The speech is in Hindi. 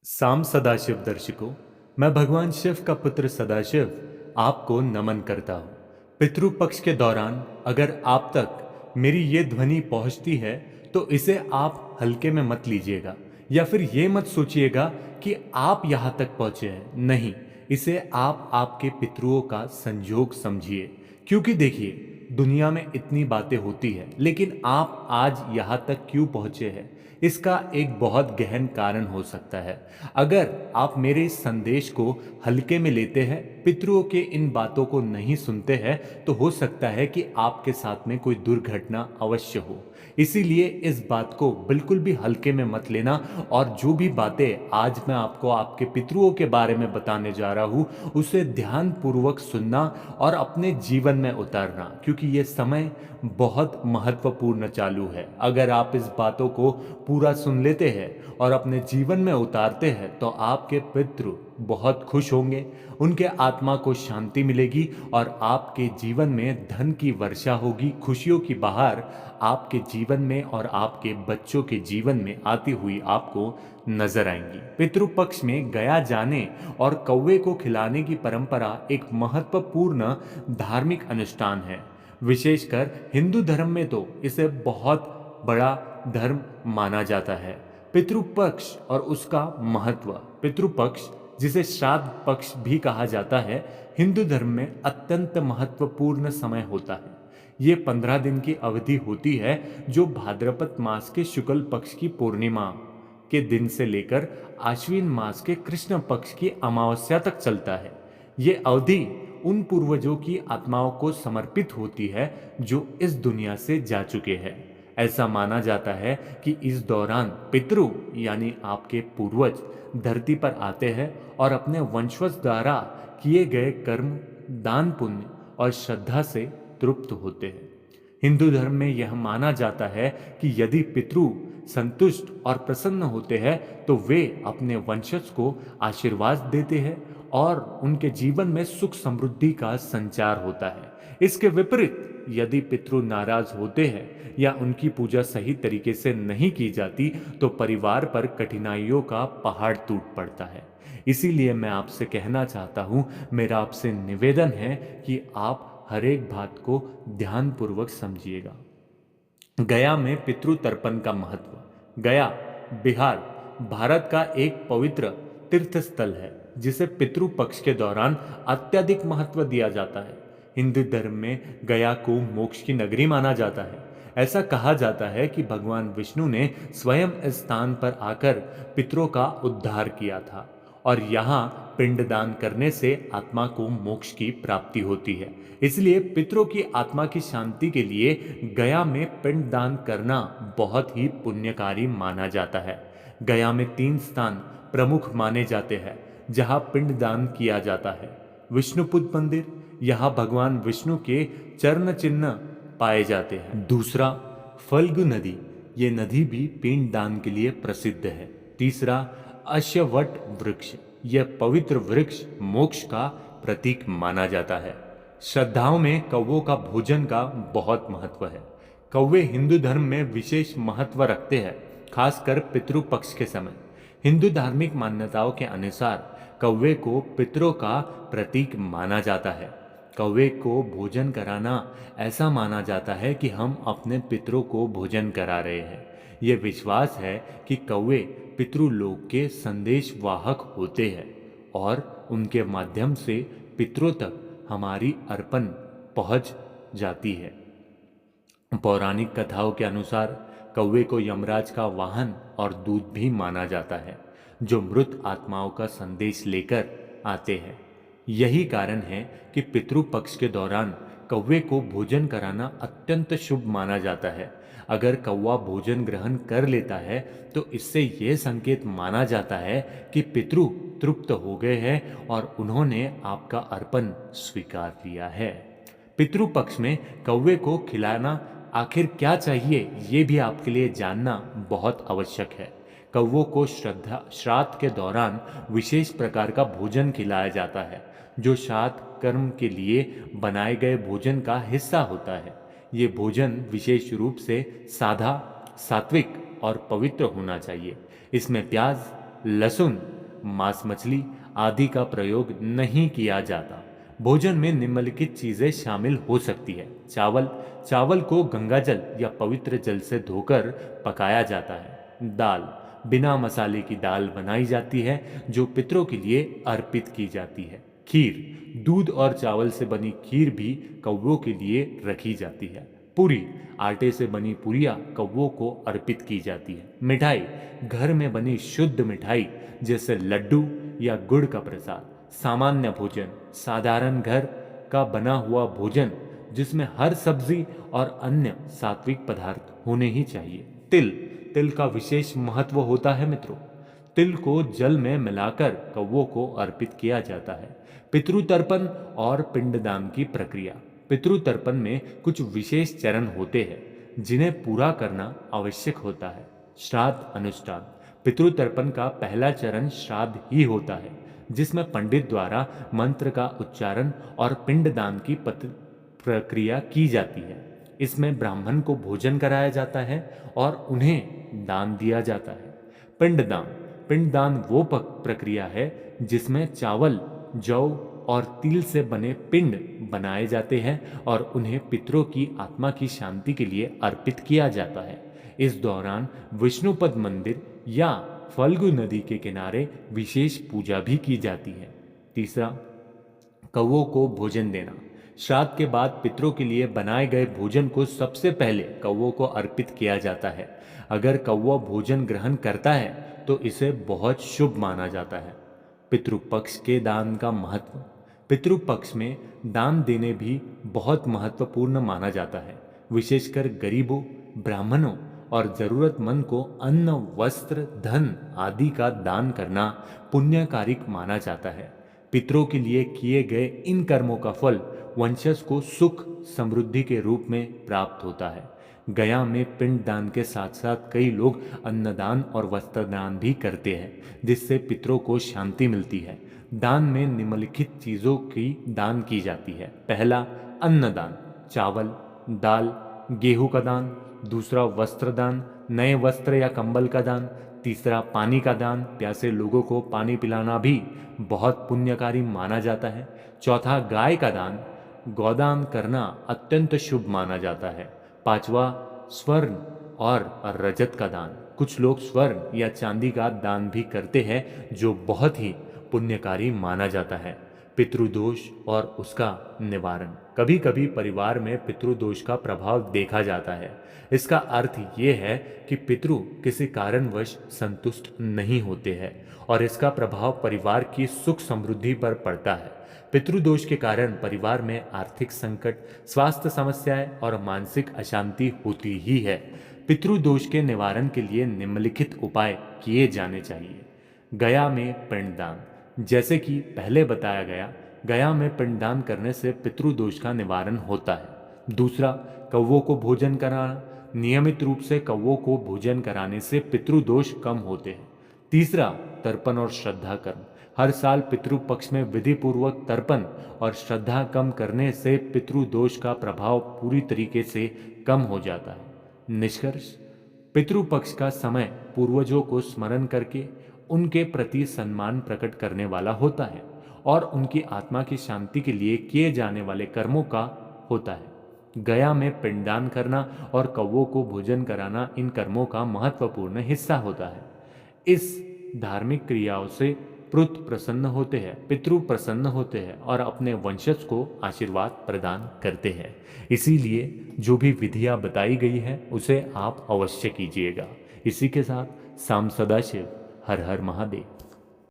साम सदाशिव दर्शकों, मैं भगवान शिव का पुत्र सदाशिव आपको नमन करता हूँ। पितृपक्ष के दौरान अगर आप तक मेरी ये ध्वनि पहुँचती है तो इसे आप हल्के में मत लीजिएगा या फिर ये मत सोचिएगा कि आप यहाँ तक पहुँचे हैं। नहीं, इसे आप आपके पितरों का संयोग समझिए। क्योंकि देखिए, दुनिया में इतनी बातें होती है, लेकिन आप आज यहाँ तक क्यों पहुँचे हैं, इसका एक बहुत गहन कारण हो सकता है। अगर आप मेरे इस संदेश को हल्के में लेते हैं, पितरों के इन बातों को नहीं सुनते हैं, तो हो सकता है कि आपके साथ में कोई दुर्घटना अवश्य हो। इसीलिए इस बात को बिल्कुल भी हल्के में मत लेना, और जो भी बातें आज मैं आपको आपके पितरों के बारे में बताने जा रहा हूँ, उसे ध्यान पूर्वक सुनना और अपने जीवन में उतारना, क्योंकि ये समय बहुत महत्वपूर्ण चालू है। अगर आप इस बातों को पूरा सुन लेते हैं और अपने जीवन में उतारते हैं तो आपके पितृ बहुत खुश होंगे, उनके आत्मा को शांति मिलेगी और आपके जीवन में धन की वर्षा होगी, खुशियों की बहार आपके जीवन में और आपके बच्चों के जीवन में आती हुई आपको नजर आएंगी। पितृपक्ष में गया जाने और कौवे को खिलाने की परंपरा एक महत्वपूर्ण धार्मिक अनुष्ठान है। विशेषकर हिंदू धर्म में तो इसे बहुत बड़ा धर्म माना जाता है। पितृपक्ष और उसका महत्व। पितृपक्ष, जिसे श्राद्ध पक्ष भी कहा जाता है, हिंदू धर्म में अत्यंत महत्वपूर्ण समय होता है। ये 15 दिन की अवधि होती है जो भाद्रपद मास के शुक्ल पक्ष की पूर्णिमा के दिन से लेकर आश्विन मास के कृष्ण पक्ष की अमावस्या तक चलता है। ये अवधि उन पूर्वजों की आत्माओं को समर्पित होती है जो इस दुनिया से जा चुके हैं। ऐसा माना जाता है कि इस दौरान पितृ यानी आपके पूर्वज धरती पर आते हैं और अपने वंशज द्वारा किए गए कर्म, दान पुण्य और श्रद्धा से तृप्त होते हैं। हिंदू धर्म में यह माना जाता है कि यदि पितृ संतुष्ट और प्रसन्न होते हैं तो वे अपने वंशज को आशीर्वाद देते हैं और उनके जीवन में सुख समृद्धि का संचार होता है। इसके विपरीत यदि पितृ नाराज होते हैं या उनकी पूजा सही तरीके से नहीं की जाती तो परिवार पर कठिनाइयों का पहाड़ टूट पड़ता है। इसीलिए मैं आपसे कहना चाहता हूं, मेरा आपसे निवेदन है कि आप हर एक बात को ध्यानपूर्वक समझिएगा। गया में पितृ तर्पण का महत्व। गया, बिहार, भारत का एक पवित्र तीर्थ स्थल है जिसे पितृ पक्ष के दौरान अत्यधिक महत्व दिया जाता है। हिंदू धर्म में गया को मोक्ष की नगरी माना जाता है। ऐसा कहा जाता है कि भगवान विष्णु ने स्वयं इस स्थान पर आकर पितरों का उद्धार किया था और यहाँ पिंडदान करने से आत्मा को मोक्ष की प्राप्ति होती है। इसलिए पितरों की आत्मा की शांति के लिए गया में पिंडदान करना बहुत ही पुण्यकारी माना जाता है। गया में 3 स्थान प्रमुख माने जाते हैं जहाँ पिंडदान किया जाता है। विष्णुपद मंदिर, यहाँ भगवान विष्णु के चरण चिन्ह पाए जाते हैं। दूसरा, फल्गु नदी, ये नदी भी पिंडदान के लिए प्रसिद्ध है। तीसरा, अश्ववट वृक्ष, यह पवित्र वृक्ष मोक्ष का प्रतीक माना जाता है। श्रद्धाओं में कौवों का भोजन का बहुत महत्व है। कौवे हिंदू धर्म में विशेष महत्व रखते हैं, खासकर पितृ पक्ष के समय। हिंदू धार्मिक मान्यताओं के अनुसार कौवे को पितरों का प्रतीक माना जाता है। कौवे को भोजन कराना ऐसा माना जाता है कि हम अपने पितरों को भोजन करा रहे हैं। ये विश्वास है कि कौवे पितृलोक के संदेशवाहक होते हैं और उनके माध्यम से पितरों तक हमारी अर्पण पहुंच जाती है। पौराणिक कथाओं के अनुसार कौवे को यमराज का वाहन और दूत भी माना जाता है जो मृत आत्माओं का संदेश लेकर आते हैं। यही कारण है कि पितृ पक्ष के दौरान कौवे को भोजन कराना अत्यंत शुभ माना जाता है। अगर कौवा भोजन ग्रहण कर लेता है तो इससे यह संकेत माना जाता है कि पितृ तृप्त हो गए हैं और उन्होंने आपका अर्पण स्वीकार लिया है। पितृ पक्ष में कौवे को खिलाना आखिर क्या चाहिए, ये भी आपके लिए जानना बहुत आवश्यक है। कौवों को श्राद्ध के दौरान विशेष प्रकार का भोजन खिलाया जाता है जो श्राद्ध कर्म के लिए बनाए गए भोजन का हिस्सा होता है। ये भोजन विशेष रूप से सादा, सात्विक और पवित्र होना चाहिए। इसमें प्याज, लहसुन, मांस मछली आदि का प्रयोग नहीं किया जाता। भोजन में निम्नलिखित चीजें शामिल हो सकती है। चावल को गंगाजल या पवित्र जल से धोकर पकाया जाता है। दाल, बिना मसाले की दाल बनाई जाती है जो पितरों के लिए अर्पित की जाती है। खीर, दूध और चावल से बनी खीर भी कौवों के लिए रखी जाती है। पूरी, आटे से बनी पुरिया कौवों को अर्पित की जाती है। मिठाई, घर में बनी शुद्ध मिठाई जैसे लड्डू या गुड़ का प्रसाद। सामान्य भोजन, साधारण घर का बना हुआ भोजन जिसमें हर सब्जी और अन्य सात्विक पदार्थ होने ही चाहिए। तिल का विशेष महत्व होता है मित्रों। तिल को जल में मिलाकर कौवों को अर्पित किया जाता है। पितृतर्पण और पिंडदान की प्रक्रिया। पितृतर्पण में कुछ विशेष चरण होते हैं जिन्हें पूरा करना आवश्यक होता है। श्राद्ध अनुष्ठान। पितृतर्पण का पहला चरण श्राद्ध ही होता है जिसमें पंडित द्वारा मंत्र का उच्चारण और पिंडदान की प्रक्रिया की जाती है। इसमें ब्राह्मण को भोजन कराया जाता है और उन्हें दान दिया जाता है। पिंडदान वो प्रक्रिया है जिसमें चावल, जौ और तिल से बने पिंड बनाए जाते हैं और उन्हें पितरों की आत्मा की शांति के लिए अर्पित किया जाता है। इस दौरान विष्णुपद मंदिर या फल्गु नदी के किनारे विशेष पूजा भी की जाती है। तीसरा, कौवों को भोजन देना। श्राद्ध के बाद पितरों के लिए बनाए गए भोजन को सबसे पहले कौवों को अर्पित किया जाता है। अगर कौवा भोजन ग्रहण करता है तो इसे बहुत शुभ माना जाता है। पितृपक्ष के दान का महत्व। पितृपक्ष में दान देने भी बहुत महत्वपूर्ण माना जाता है। विशेषकर गरीबों, ब्राह्मणों और जरूरतमंद को अन्न, वस्त्र, धन आदि का दान करना पुण्यकारिक माना जाता है। पितरों के लिए किए गए इन कर्मों का फल वंशज को सुख समृद्धि के रूप में प्राप्त होता है। गया में पिंड दान के साथ साथ कई लोग अन्नदान और वस्त्रदान भी करते हैं जिससे पितरों को शांति मिलती है। दान में निम्नलिखित चीजों की दान की जाती है। पहला, अन्नदान, चावल, दाल, गेहूं का दान। दूसरा, वस्त्र दान, नए वस्त्र या कंबल का दान। तीसरा, पानी का दान, प्यासे लोगों को पानी पिलाना भी बहुत पुण्यकारी माना जाता है। चौथा, गाय का दान, गौदान करना अत्यंत शुभ माना जाता है। पांचवा, स्वर्ण और रजत का दान। कुछ लोग स्वर्ण या चांदी का दान भी करते हैं जो बहुत ही पुण्यकारी माना जाता है। पितृदोष और उसका निवारण। कभी कभी परिवार में पितृदोष का प्रभाव देखा जाता है। इसका अर्थ ये है कि पितृ किसी कारणवश संतुष्ट नहीं होते हैं और इसका प्रभाव परिवार की सुख समृद्धि पर पड़ता है। पितृदोष के कारण परिवार में आर्थिक संकट, स्वास्थ्य समस्याएं और मानसिक अशांति होती ही है। पितृदोष के निवारण के लिए निम्नलिखित उपाय किए जाने चाहिए। गया में पिंडदान। जैसे कि पहले बताया गया, गया में पिंडदान करने से पितृदोष का निवारण होता है। दूसरा, कौवों को भोजन कराना। नियमित रूप से कौवों को भोजन कराने से पितृदोष कम होते हैं। तीसरा, तर्पण और श्रद्धा कर्म। हर साल पितृपक्ष में विधि पूर्वक तर्पण और श्रद्धा कम करने से पितृदोष का प्रभाव पूरी तरीके से कम हो जाता है। निष्कर्ष, पितृपक्ष का समय पूर्वजों को स्मरण करके उनके प्रति सम्मान प्रकट करने वाला होता है और उनकी आत्मा की शांति के लिए किए जाने वाले कर्मों का होता है। गया में पिंडदान करना और कौवों को भोजन कराना इन कर्मों का महत्वपूर्ण हिस्सा होता है। इस धार्मिक क्रियाओं से पितृ प्रसन्न होते हैं और अपने वंशज को आशीर्वाद प्रदान करते हैं। इसीलिए जो भी विधियां बताई गई है उसे आप अवश्य कीजिएगा। इसी के साथ साम सदाशिव, हर हर महादेव।